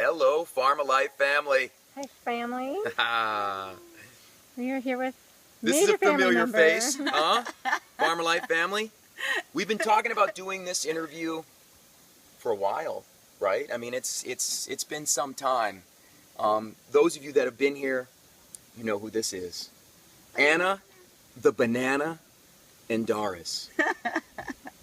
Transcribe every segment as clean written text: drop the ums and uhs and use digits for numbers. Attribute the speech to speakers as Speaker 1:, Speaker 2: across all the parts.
Speaker 1: Hello, Farm-A-Life family.
Speaker 2: Hi, family.
Speaker 1: Ah,
Speaker 2: We are here with
Speaker 1: this is
Speaker 2: major
Speaker 1: a familiar
Speaker 2: family member.
Speaker 1: face, huh? Farm-A-Life family. We've been talking about doing this interview for a while, right? I mean, it's been some time. Those of you that have been here, you know who this is. Anna, the banana, and Doris.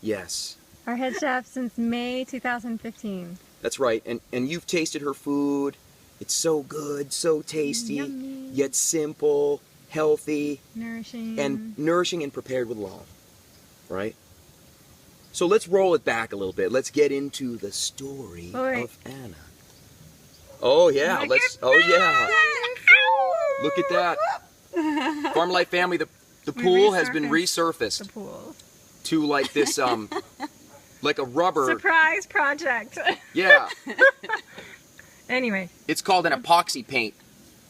Speaker 1: Yes.
Speaker 2: Our head chef since May 2015.
Speaker 1: That's right, and you've tasted her food. It's so good, so tasty,
Speaker 2: Yummy.
Speaker 1: yet simple, healthy,
Speaker 2: Nourishing.
Speaker 1: and prepared with love, right? So let's roll it back a little bit. Let's get into the story of Anna. Oh yeah, Look at that. Farm-A-Life family, the pool has been resurfaced.
Speaker 2: The pool.
Speaker 1: To like this like a rubber
Speaker 2: Surprise project.
Speaker 1: Yeah.
Speaker 2: Anyway.
Speaker 1: It's called an epoxy paint,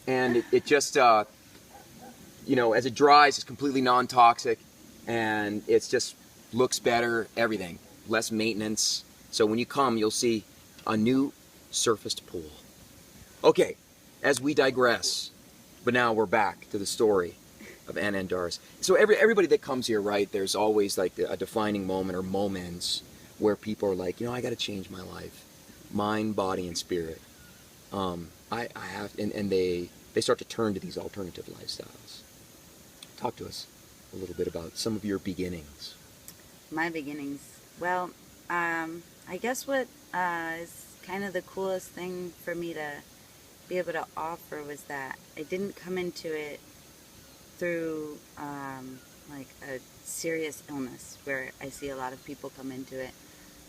Speaker 1: and it just, you know, as it dries, it's completely non-toxic, and it just looks better, everything. Less maintenance. So when you come, you'll see a new surfaced pool. Okay, as we digress, but now we're back to the story of Anna and Doris. So everybody that comes here, right, there's always like a defining moment or moments where people are like, you know, I got to change my life, mind, body, and spirit. I have, and they start to turn to these alternative lifestyles. Talk to us a little bit about some of your beginnings.
Speaker 3: My beginnings. Well, I guess what is kind of the coolest thing for me to be able to offer was that I didn't come into it through like a serious illness where I see a lot of people come into it.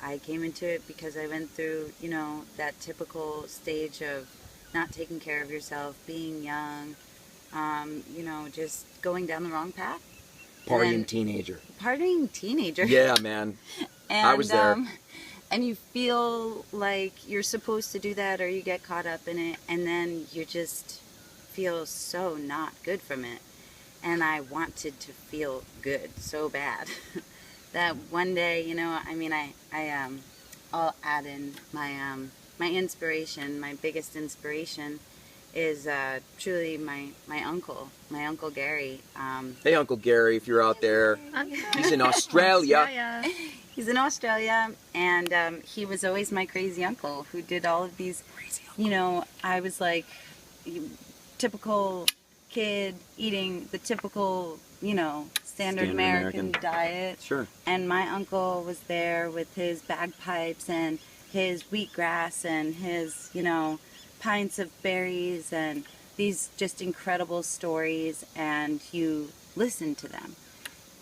Speaker 3: I came into it because I went through, you know, that typical stage of not taking care of yourself, being young, you know, just going down the wrong path.
Speaker 1: Partying teenager.
Speaker 3: Partying teenager.
Speaker 1: Yeah, man.
Speaker 3: And,
Speaker 1: I was there.
Speaker 3: And you feel like you're supposed to do that, or you get caught up in it, and then you just feel so not good from it. And I wanted to feel good so bad that one day, you know, I mean, I'll add in my my inspiration. My biggest inspiration is truly my uncle Gary.
Speaker 1: Hey, Uncle Gary, if you're out there. He's in Australia.
Speaker 3: He's in Australia, and he was always my crazy uncle who did all of these, you know, I was like typical kid eating the typical, you know, standard American diet.
Speaker 1: Sure.
Speaker 3: And my uncle was there with his bagpipes and his wheatgrass and his, you know, pints of berries and these just incredible stories, and you listen to them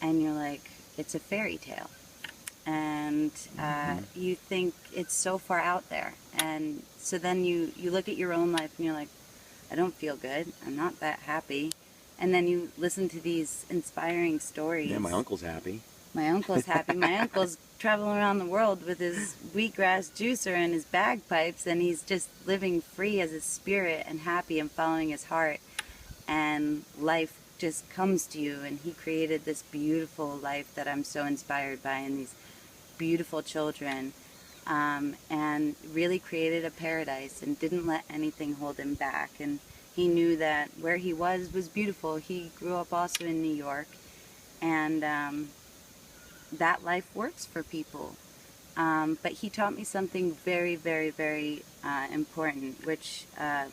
Speaker 3: and you're like, it's a fairy tale. And you think it's so far out there. And so then you look at your own life and you're like, I don't feel good. I'm not that happy. And then you listen to these inspiring stories.
Speaker 1: Yeah, my uncle's happy.
Speaker 3: My uncle's happy. My uncle's traveling around the world with his wheatgrass juicer and his bagpipes, and he's just living free as a spirit and happy and following his heart. And life just comes to you, and he created this beautiful life that I'm so inspired by, and these beautiful children. And really created a paradise and didn't let anything hold him back. And he knew that where he was beautiful. He grew up also in New York, and that life works for people. But he taught me something very, very, very important, which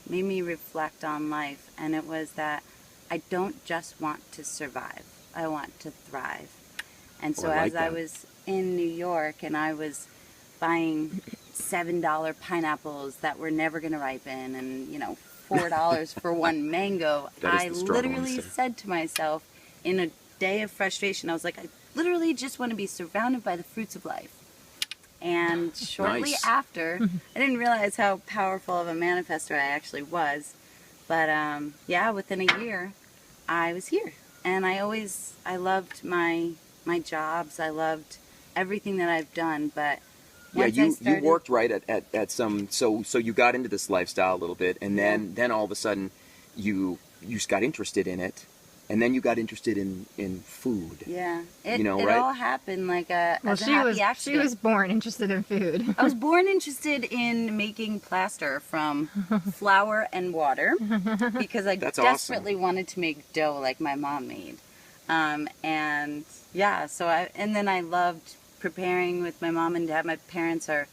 Speaker 3: made me reflect on life, and it was that I don't just want to survive. I want to thrive. And so as I was in New York and I was buying $7 pineapples that were never going to ripen, and, you know, $4 for one mango, I literally said to myself in a day of frustration, I was like, I literally just want to be surrounded by the fruits of life. And shortly after, I didn't realize how powerful of a manifestor I actually was. But yeah, within a year, I was here. And I loved my jobs. I loved everything that I've done. But
Speaker 1: yeah, you worked right at some, so you got into this lifestyle a little bit, and then all of a sudden you just got interested in it, and then you got interested in food.
Speaker 3: Yeah, it
Speaker 1: right?
Speaker 3: all happened like a
Speaker 2: Well,
Speaker 3: as a happy accident.
Speaker 2: she was born interested in food.
Speaker 3: I was born interested in making plaster from flour and water because I
Speaker 1: That's
Speaker 3: desperately wanted to make dough like my mom made. And yeah, and then I loved preparing with my mom and dad. My parents are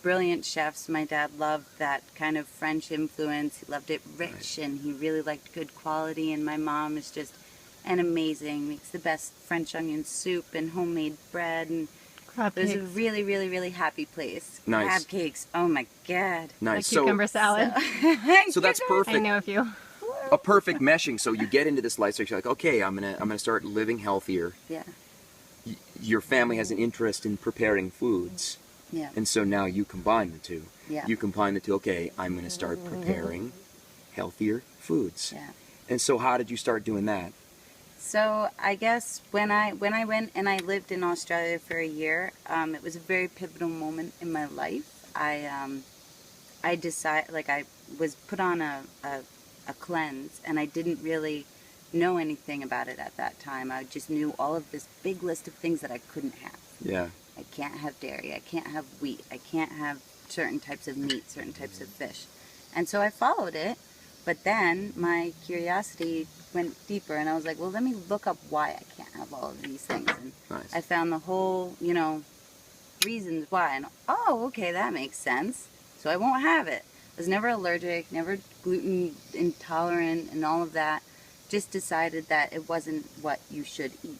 Speaker 3: brilliant chefs. My dad loved that kind of French influence. He loved it rich, and he really liked good quality. And my mom is just makes the best French onion soup and homemade bread, and
Speaker 2: Crab
Speaker 3: it was a
Speaker 2: cakes.
Speaker 3: really, really, really happy place.
Speaker 1: Nice.
Speaker 3: Crab cakes. Oh my God.
Speaker 1: Nice.
Speaker 2: Cucumber salad.
Speaker 1: So that's
Speaker 2: I
Speaker 1: perfect.
Speaker 2: know a few.
Speaker 1: A perfect meshing. So you get into this lifestyle. You're like, okay, I'm gonna start living healthier.
Speaker 3: Yeah.
Speaker 1: Your family has an interest in preparing foods,
Speaker 3: Yeah.
Speaker 1: and so now you combine the two.
Speaker 3: Yeah.
Speaker 1: You combine the two. Okay, I'm gonna start preparing healthier foods.
Speaker 3: Yeah.
Speaker 1: And so, how did you start doing that?
Speaker 3: So I guess when I went and I lived in Australia for a year, it was a very pivotal moment in my life. I decided, like, I was put on a cleanse, and I didn't really know anything about it at that time. I just knew all of this big list of things that I couldn't have.
Speaker 1: Yeah.
Speaker 3: I can't have dairy, I can't have wheat, I can't have certain types of meat, certain types of fish. And so I followed it, but then my curiosity went deeper, and I was like, well, let me look up why I can't have all of these things. And
Speaker 1: Nice.
Speaker 3: I found the whole, reasons why, and okay, that makes sense. So I won't have it. I was never allergic, never gluten intolerant, and all of that. Just decided that it wasn't what you should eat.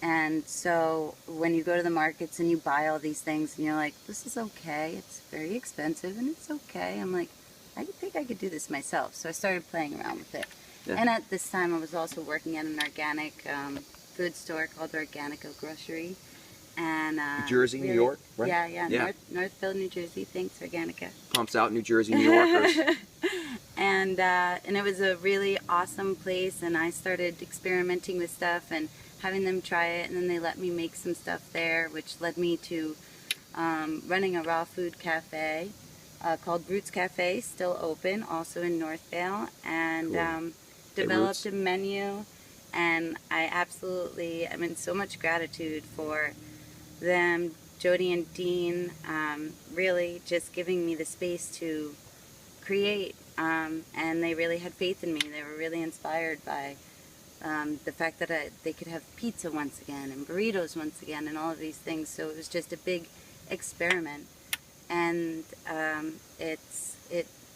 Speaker 3: And so when you go to the markets and you buy all these things and you're like, this is okay, it's very expensive and it's okay. I'm like, I think I could do this myself. So I started playing around with it.
Speaker 1: Yeah.
Speaker 3: And at this time I was also working at an organic food store called Organica Grocery. And
Speaker 1: New Jersey, New York, right?
Speaker 3: Yeah. Northville, New Jersey. Thanks, Organica.
Speaker 1: Pumps out New Jersey, New Yorkers.
Speaker 3: And it was a really awesome place, and I started experimenting with stuff and having them try it, and then they let me make some stuff there, which led me to running a raw food cafe called Roots Cafe, still open, also in Northvale, and
Speaker 1: Cool.
Speaker 3: developed a menu, and I'm in so much gratitude for them, Jody and Dean, really just giving me the space to create, and they really had faith in me. They were really inspired by the fact that they could have pizza once again and burritos once again and all of these things. So it was just a big experiment, and it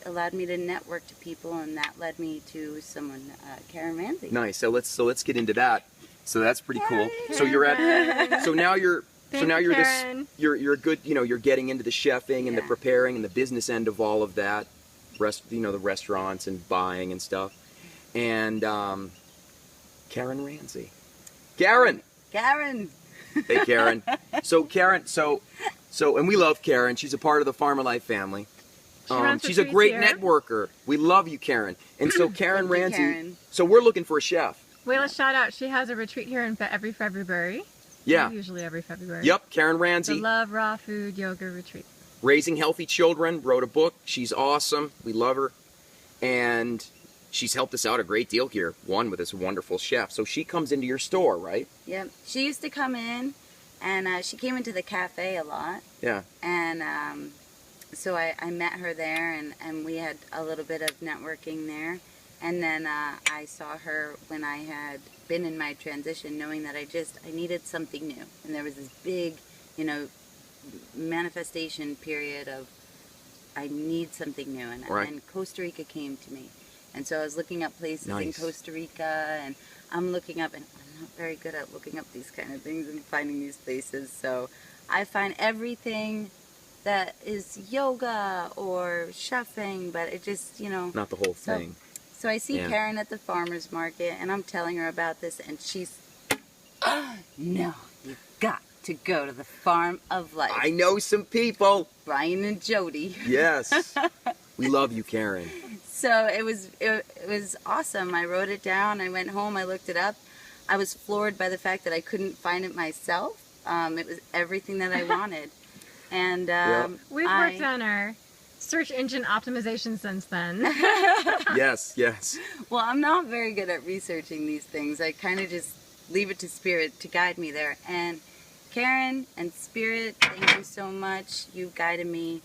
Speaker 3: allowed me to network to people, and that led me to someone, Karen Ramsey.
Speaker 1: Nice. So let's get into that. So that's pretty cool. So you're at. So now you're. So
Speaker 2: Thank
Speaker 1: now
Speaker 2: you,
Speaker 1: you're
Speaker 2: Karen.
Speaker 1: you're good. You're getting into the chefing and the
Speaker 3: Yeah.
Speaker 1: preparing and the business end of all of that. The restaurants and buying and stuff. And Karen Ramsey. Karen. Hey, Karen. So Karen. So and we love Karen. She's a part of the Farmer Life family.
Speaker 2: She runs
Speaker 1: She's a
Speaker 2: retreats
Speaker 1: great
Speaker 2: here.
Speaker 1: networker. We love you, Karen. And so Karen
Speaker 3: Thank you,
Speaker 1: Ramsey.
Speaker 3: Karen.
Speaker 1: So we're looking for a chef.
Speaker 2: Wait, let's shout out. She has a retreat here every February.
Speaker 1: Yeah.
Speaker 2: Usually every February.
Speaker 1: Yep. Karen
Speaker 2: The
Speaker 1: Ramsey.
Speaker 2: Love Raw Food Yoga Retreat.
Speaker 1: Raising Healthy Children, wrote a book. She's awesome. We love her. And she's helped us out a great deal here, one with this wonderful chef. So she comes into your store, right?
Speaker 3: Yep. She used to come in, and she came into the cafe a lot.
Speaker 1: Yeah.
Speaker 3: And so I met her there, and we had a little bit of networking there. And then I saw her when I had been in my transition, knowing that I needed something new. And there was this big, manifestation period of I need something new.
Speaker 1: Right.
Speaker 3: And Costa Rica came to me. And so I was looking up places in
Speaker 1: Nice.
Speaker 3: Costa Rica, and I'm looking up, and I'm not very good at looking up these kind of things and finding these places. So I find everything that is yoga or chefing, but it just,
Speaker 1: Not the whole thing.
Speaker 3: So I see
Speaker 1: Yeah.
Speaker 3: Karen at the farmer's market, and I'm telling her about this, and she's, no, you've got to go to the Farm of Life.
Speaker 1: I know some people.
Speaker 3: Brian and Jody.
Speaker 1: Yes. We love you, Karen.
Speaker 3: So it was awesome. I wrote it down. I went home. I looked it up. I was floored by the fact that I couldn't find it myself. It was everything that I wanted. And
Speaker 1: Yeah.
Speaker 2: We've worked on our search engine optimization since then.
Speaker 1: Yes, yes.
Speaker 3: Well, I'm not very good at researching these things. I kind of just leave it to Spirit to guide me there. And Karen and Spirit, thank you so much. You guided me.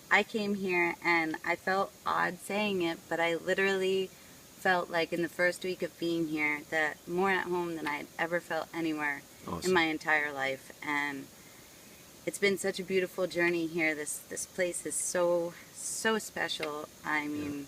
Speaker 3: I came here and I felt odd saying it, but I literally felt like in the first week of being here that more at home than I had ever felt anywhere in my entire life. And it's been such a beautiful journey here. This place is so special. I mean,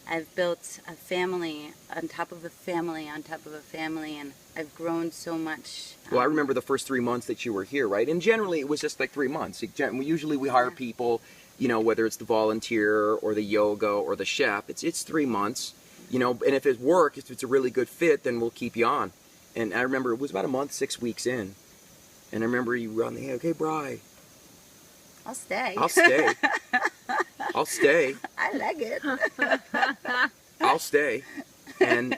Speaker 3: I've built a family on top of a family on top of a family, and I've grown so much.
Speaker 1: Well, I remember the first 3 months that you were here, right? And generally, it was just like 3 months. Usually, we hire people, you know, whether it's the volunteer or the yoga or the chef. It's 3 months, you know. And if it works, if it's a really good fit, then we'll keep you on. And I remember it was about a month, 6 weeks in, and I remember you were on the okay, Bri.
Speaker 3: I'll stay.
Speaker 1: I'll stay. I'll stay.
Speaker 3: I like it.
Speaker 1: I'll stay. And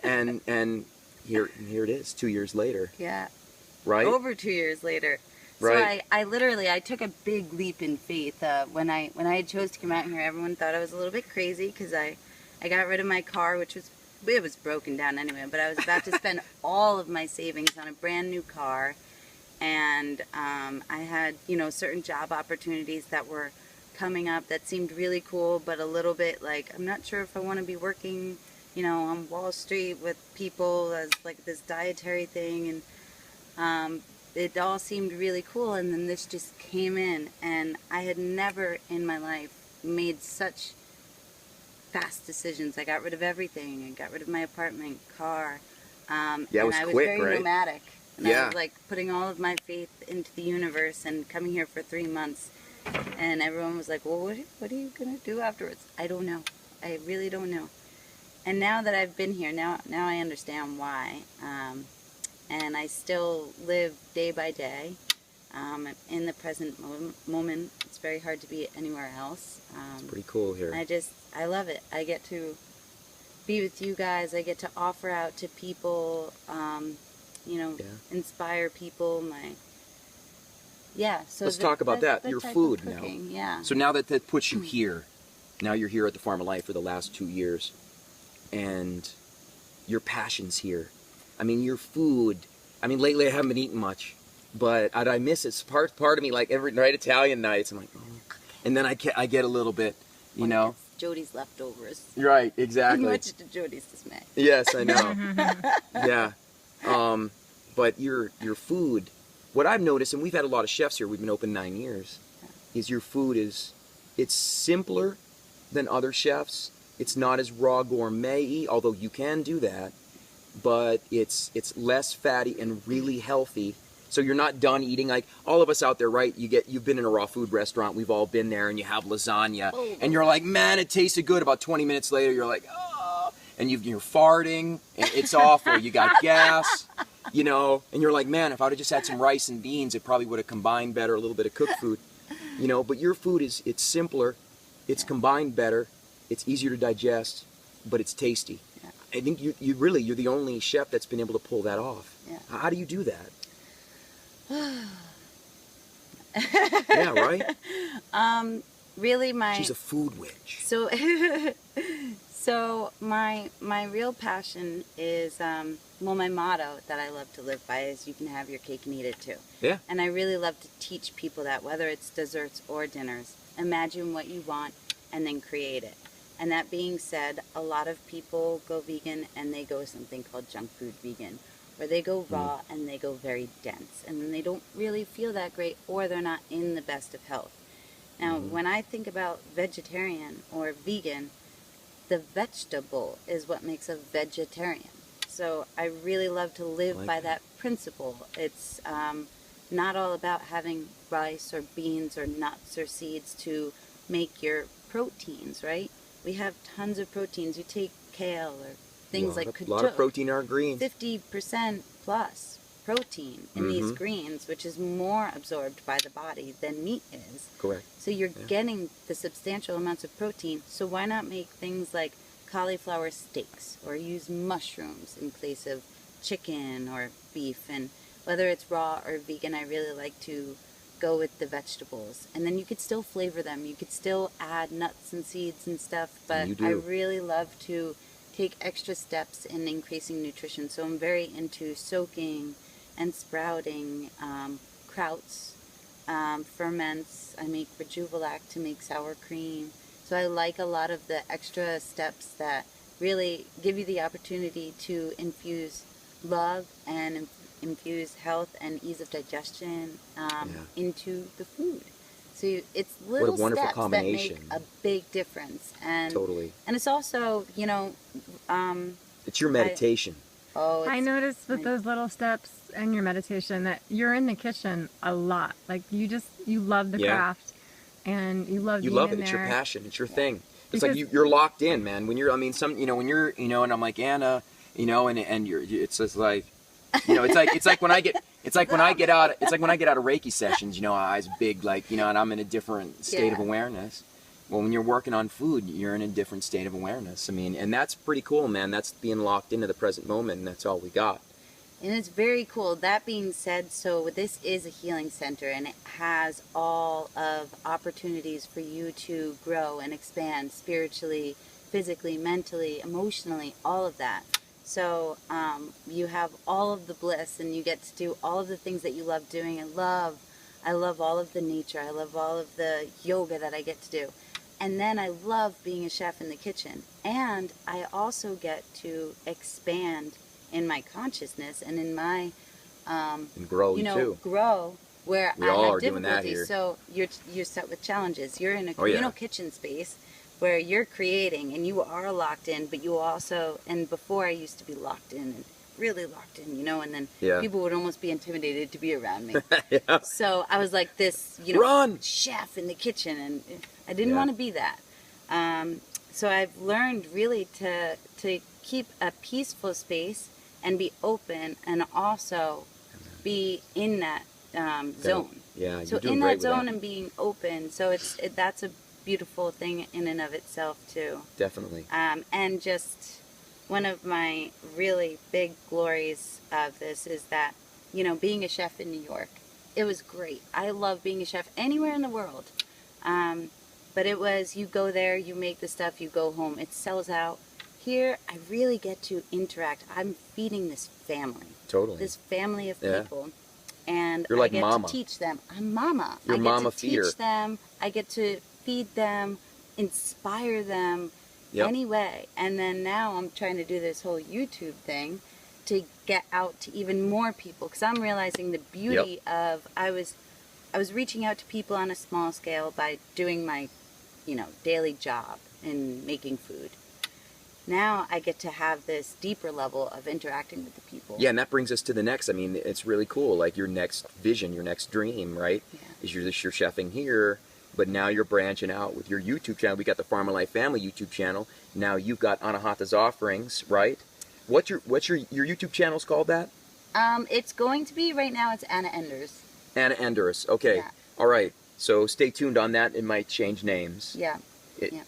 Speaker 1: here it is, 2 years later.
Speaker 3: Yeah.
Speaker 1: Right?
Speaker 3: Over 2 years later. So
Speaker 1: Right.
Speaker 3: I literally took a big leap in faith. When I had chose to come out here, everyone thought I was a little bit crazy because I got rid of my car, which was broken down anyway. But I was about to spend all of my savings on a brand new car, and I had certain job opportunities that were coming up that seemed really cool, but a little bit like I'm not sure if I want to be working, on Wall Street with people as like this dietary thing, and it all seemed really cool. And then this just came in, and I had never in my life made such fast decisions. I got rid of everything. I got rid of my apartment, car.
Speaker 1: It
Speaker 3: and
Speaker 1: was
Speaker 3: I was
Speaker 1: quick,
Speaker 3: very
Speaker 1: right?
Speaker 3: nomadic. And
Speaker 1: Yeah.
Speaker 3: I was like putting all of my faith into the universe and coming here for 3 months. And everyone was like, well, what are you going to do afterwards? I don't know. I really don't know. And now that I've been here, now I understand why. And I still live day by day. In the present moment. It's very hard to be anywhere else.
Speaker 1: It's pretty cool here.
Speaker 3: I love it. I get to be with you guys. I get to offer out to people, inspire people. So
Speaker 1: Let's talk about that. Your
Speaker 3: type of
Speaker 1: food
Speaker 3: cooking,
Speaker 1: now.
Speaker 3: Yeah.
Speaker 1: So now that puts you here, now you're here at the Farm of Life for the last 2 years, and your passion's here. I mean, your food. I mean, lately I haven't been eating much, but I miss it. It's part of me, like every night, Italian nights, I'm like, oh. And then I get a little bit, you know.
Speaker 3: It's Jody's leftovers.
Speaker 1: Right, exactly.
Speaker 3: Much to Jody's dismay.
Speaker 1: Yes, I know. Yeah. But your food, what I've noticed, and we've had a lot of chefs here, we've been open 9 years, is your food it's simpler than other chefs. It's not as raw gourmet-y, although you can do that, but it's less fatty and really healthy. So you're not done eating. Like all of us out there, right? You've been in a raw food restaurant. We've all been there, and you have lasagna, and you're like, man, it tasted good. About 20 minutes later, you're like, oh, and you're farting, and it's awful. You got gas, and you're like, man, if I would have just had some rice and beans, it probably would have combined better. A little bit of cooked food, But your food it's simpler, it's combined better, it's easier to digest, but it's tasty. Yeah. I think you're the only chef that's been able to pull that off. Yeah. How do you do that? Yeah, right?
Speaker 3: Really,
Speaker 1: she's a food witch.
Speaker 3: So my real passion is, my motto that I love to live by is you can have your cake and eat it too.
Speaker 1: Yeah.
Speaker 3: And I really love to teach people that, whether it's desserts or dinners, imagine what you want and then create it. And that being said, a lot of people go vegan and they go something called junk food vegan, where they go raw and they go very dense, and then they don't really feel that great, or they're not in the best of health. Now, when I think about vegetarian or vegan, the vegetable is what makes a vegetarian. So I really love to live by that principle. It's not all about having rice or beans or nuts or seeds to make your proteins, right? We have tons of proteins. You take kale or things like
Speaker 1: a lot of protein in our greens.
Speaker 3: 50% plus protein in these greens, which is more absorbed by the body than meat is.
Speaker 1: Correct.
Speaker 3: So you're getting the substantial amounts of protein. So why not make things like cauliflower steaks, or use mushrooms in place of chicken or beef? And whether it's raw or vegan, I really like to go with the vegetables. And then you could still flavor them. You could still add nuts and seeds and stuff. But I really love to take extra steps in increasing nutrition. So I'm very into soaking and sprouting, krauts, ferments. I make Rejuvelac to make sour cream. So I like a lot of the extra steps that really give you the opportunity to infuse love and infuse health and ease of digestion into the food. So it's little steps that make a big difference. And
Speaker 1: totally.
Speaker 3: And it's also, you know,
Speaker 1: it's your meditation.
Speaker 2: I noticed with those little steps and your meditation that you're in the kitchen a lot. Like you love the craft, and you love being in there.
Speaker 1: It's your passion. It's your thing. It's like you're locked in, man. When you're, I mean, when you're, and I'm like, Anna, and you're, it's just like, it's like when I get out of Reiki sessions, I was big, like, and I'm in a different state of awareness. Well, when you're working on food, you're in a different state of awareness. I mean, and that's pretty cool, man. That's being locked into the present moment, and that's all we got.
Speaker 3: And it's very cool. That being said, so this is a healing center, and it has all of opportunities for you to grow and expand spiritually, physically, mentally, emotionally, all of that. So you have all of the bliss, and you get to do all of the things that you love doing. I love all of the nature. I love all of the yoga that I get to do. And then I love being a chef in the kitchen. And I also get to expand in my consciousness and in my,
Speaker 1: and grow,
Speaker 3: grow where
Speaker 1: we
Speaker 3: I
Speaker 1: all
Speaker 3: have
Speaker 1: are doing that here.
Speaker 3: So you're set with challenges. You're in a communal kitchen space where you're creating and you are locked in, but you also, and before I used to be locked in and really locked in, and then people would almost be intimidated to be around me. So I was like this, chef in the kitchen, and I didn't want to be that. So I've learned really to keep a peaceful space and be open, and also be in that zone.
Speaker 1: Yeah,
Speaker 3: so in that zone and being open. So that's a beautiful thing in and of itself too.
Speaker 1: Definitely.
Speaker 3: And just one of my really big glories of this is that, being a chef in New York, it was great. I love being a chef anywhere in the world. But it was, you go there, you make the stuff, you go home. It sells out. Here, I really get to interact. I'm feeding this family.
Speaker 1: Totally.
Speaker 3: This family of people. And
Speaker 1: you're like
Speaker 3: I get
Speaker 1: mama.
Speaker 3: to teach them. I'm mama.
Speaker 1: You're mama feeder.
Speaker 3: I get to teach them. I get to feed them, inspire them anyway. And then now I'm trying to do this whole YouTube thing to get out to even more people. Because I'm realizing the beauty of, I was reaching out to people on a small scale by doing my, daily job in making food. Now I get to have this deeper level of interacting with the people.
Speaker 1: Yeah, and that brings us to the next. I mean, it's really cool. Like your next vision, your next dream, right?
Speaker 3: Yeah.
Speaker 1: Is you're chefing here, but now you're branching out with your YouTube channel. We got the Farmer Life Family YouTube channel. Now you've got Anahata's Offerings, right? What's your YouTube channel's called? That?
Speaker 3: It's going to be right now. It's Anna Enders.
Speaker 1: Anna Enders. Okay.
Speaker 3: Yeah.
Speaker 1: All right. So stay tuned on that. It might change names.
Speaker 3: Yeah.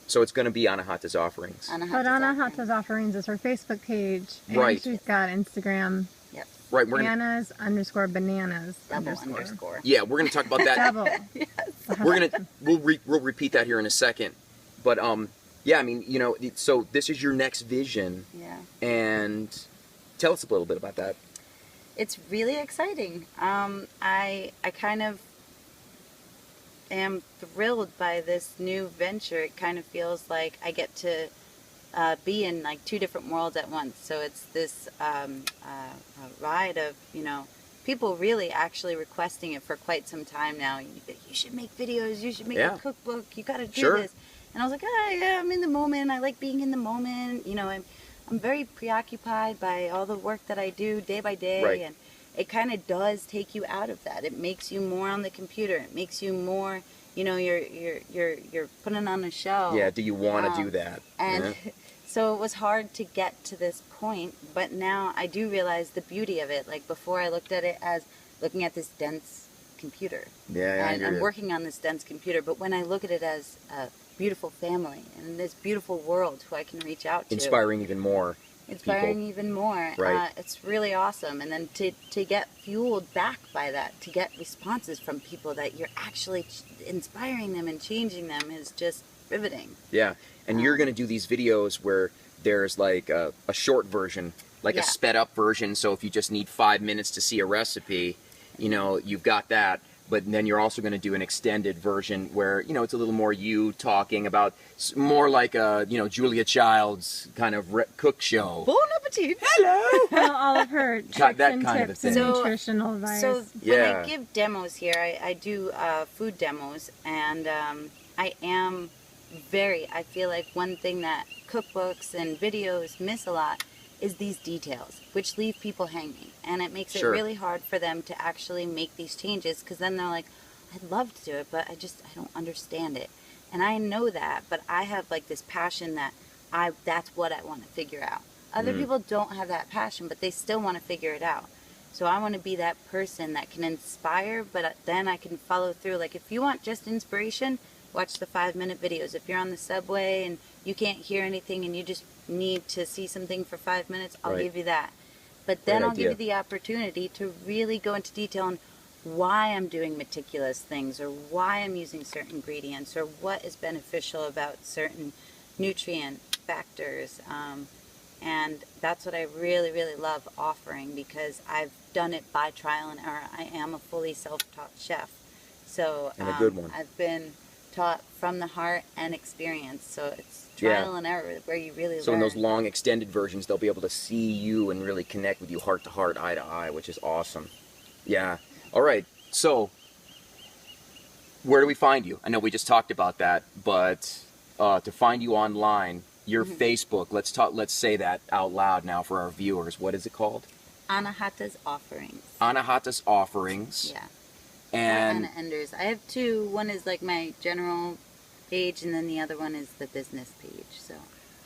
Speaker 1: So it's going to be Anahata's Offerings.
Speaker 2: But Anahata's Offerings is her Facebook page. And
Speaker 1: right.
Speaker 2: she's got Instagram.
Speaker 3: Yep.
Speaker 1: Right.
Speaker 3: _bananas.
Speaker 2: Anna's_bananas.
Speaker 3: _.
Speaker 1: Yeah, we're going to talk about that.
Speaker 2: Double.
Speaker 1: Yes. We'll repeat that here in a second. But yeah, I mean, so this is your next vision.
Speaker 3: Yeah.
Speaker 1: And tell us a little bit about that.
Speaker 3: It's really exciting. I kind of am thrilled by this new venture. It kind of feels like I get to be in like two different worlds at once. So it's this ride of, people really actually requesting it for quite some time now. You should make videos, you should make a cookbook, you got to do this. And I was like, I'm in the moment. I like being in the moment. I'm very preoccupied by all the work that I do day by day, and it kind of does take you out of that. It makes you more on the computer. It makes you more, you're putting on a show.
Speaker 1: Yeah, do you want to do that?
Speaker 3: And so it was hard to get to this point, but now I do realize the beauty of it. Like before I looked at it as looking at this dense computer.
Speaker 1: Yeah,
Speaker 3: and I'm working on this dense computer, but when I look at it as a beautiful family and this beautiful world who I can reach out to.
Speaker 1: Inspiring even more.
Speaker 3: inspiring even more.
Speaker 1: Right.
Speaker 3: It's really awesome. And then to get fueled back by that, to get responses from people that you're actually inspiring them and changing them is just riveting.
Speaker 1: Yeah. And you're going to do these videos where there's like a short version, like a sped up version. So if you just need 5 minutes to see a recipe, you know, you've got that. But then you're also going to do an extended version where, you know, it's a little more you talking about, more like a, you know, Julia Child's kind of cook show.
Speaker 3: Bon appetit!
Speaker 1: Hello!
Speaker 2: Well, all of her tricks
Speaker 1: that
Speaker 2: and
Speaker 1: kind of a
Speaker 2: tips and
Speaker 1: thing.
Speaker 2: nutritional advice.
Speaker 3: So when I give demos here, I do food demos, and I feel like one thing that cookbooks and videos miss a lot is these details, which leave people hanging. And it makes it really hard for them to actually make these changes, because then they're like, I'd love to do it, but I don't understand it. And I know that, but I have like this passion that that's what I want to figure out. Other people don't have that passion, but they still want to figure it out. So I want to be that person that can inspire, but then I can follow through. Like if you want just inspiration, watch the 5-minute videos. If you're on the subway and you can't hear anything and you just need to see something for 5 minutes, I'll give you that. But then I'll give you the opportunity to really go into detail on why I'm doing meticulous things, or why I'm using certain ingredients, or what is beneficial about certain nutrient factors. And that's what I really, really love offering, because I've done it by trial and error. I am a fully self-taught chef. So
Speaker 1: and a good one.
Speaker 3: I've been taught from the heart and experience. So it's trial and error where you really learn.
Speaker 1: So in those long extended versions, they'll be able to see you and really connect with you heart to heart, eye to eye, which is awesome. Yeah. All right. So where do we find you? I know we just talked about that, but to find you online, your Facebook, let's say that out loud now for our viewers. What is it called?
Speaker 3: Anahata's Offerings.
Speaker 1: Anahata's Offerings.
Speaker 3: Yeah.
Speaker 1: And
Speaker 3: Anna Enders. I have two. One is like my general page, and then the other one is the business page. So.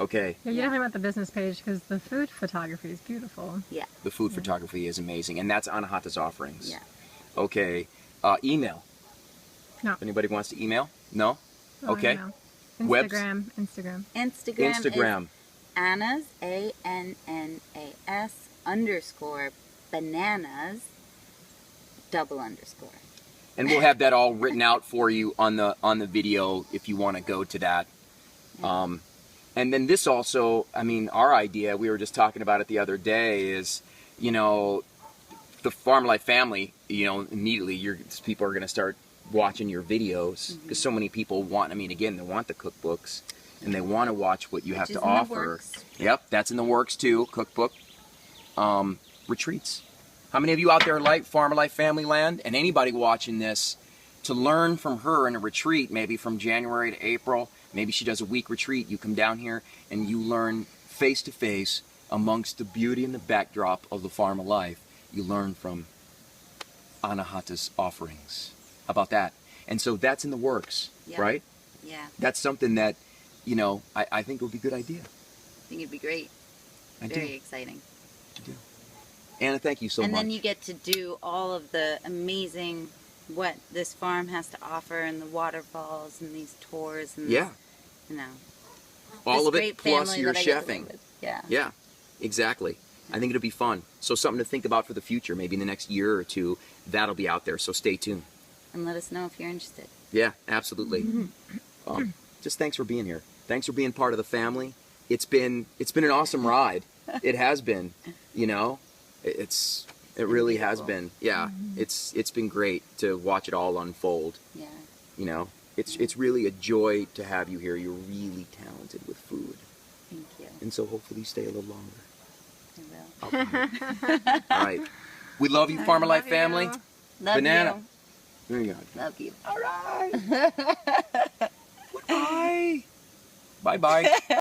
Speaker 1: Okay.
Speaker 2: Yeah, you're talking about the business page because the food photography is beautiful.
Speaker 3: Yeah.
Speaker 1: The food photography is amazing, and that's Anahata's Offerings.
Speaker 3: Yeah.
Speaker 1: Okay. Email.
Speaker 2: No.
Speaker 1: If anybody wants to email? No?
Speaker 2: Oh,
Speaker 1: Okay.
Speaker 2: no.
Speaker 1: Webs?
Speaker 2: Instagram.
Speaker 3: Instagram. Is Anna's ANNAS _bananas _.
Speaker 1: And we'll have that all written out for you on the video if you want to go to that. And then this also, I mean, our idea, we were just talking about it the other day, is, you know, the Farm Life family, you know, immediately people are going to start watching your videos, because so many people want, I mean, again, they want the cookbooks and they want to watch what you have to offer. Yep, that's in the works too, cookbook. Retreats. How many of you out there like Farm Life Family Land? And anybody watching this, to learn from her in a retreat, maybe from January to April, maybe she does a week retreat, you come down here and you learn face to face amongst the beauty and the backdrop of the farm of life. You learn from Anahata's Offerings. How about that? And so that's in the works, right?
Speaker 3: Yeah.
Speaker 1: That's something that, you know, I think would be a good idea.
Speaker 3: I think it'd be great. Very exciting.
Speaker 1: I do. Anna, thank you so much.
Speaker 3: And then you get to do all of the amazing, what this farm has to offer, and the waterfalls and these tours and
Speaker 1: you
Speaker 3: know,
Speaker 1: all of it plus
Speaker 3: family
Speaker 1: your
Speaker 3: that I get to
Speaker 1: chefing.
Speaker 3: live with. Yeah.
Speaker 1: Yeah, exactly. I think it'll be fun. So something to think about for the future, maybe in the next year or two, that'll be out there. So stay tuned.
Speaker 3: And let us know if you're interested.
Speaker 1: Yeah, absolutely. Just thanks for being here. Thanks for being part of the family. It's been an awesome ride. It has been, you know. It really has been. Yeah, it's been great to watch it all unfold.
Speaker 3: Yeah.
Speaker 1: You know, it's really a joy to have you here. You're really talented with food.
Speaker 3: Thank you.
Speaker 1: And so hopefully you stay a little longer.
Speaker 3: I will.
Speaker 1: All right. We love you, Farmer Life family.
Speaker 3: Love
Speaker 1: Banana.
Speaker 3: you.
Speaker 1: There you go.
Speaker 3: Love you.
Speaker 1: All right. Goodbye. Bye-bye.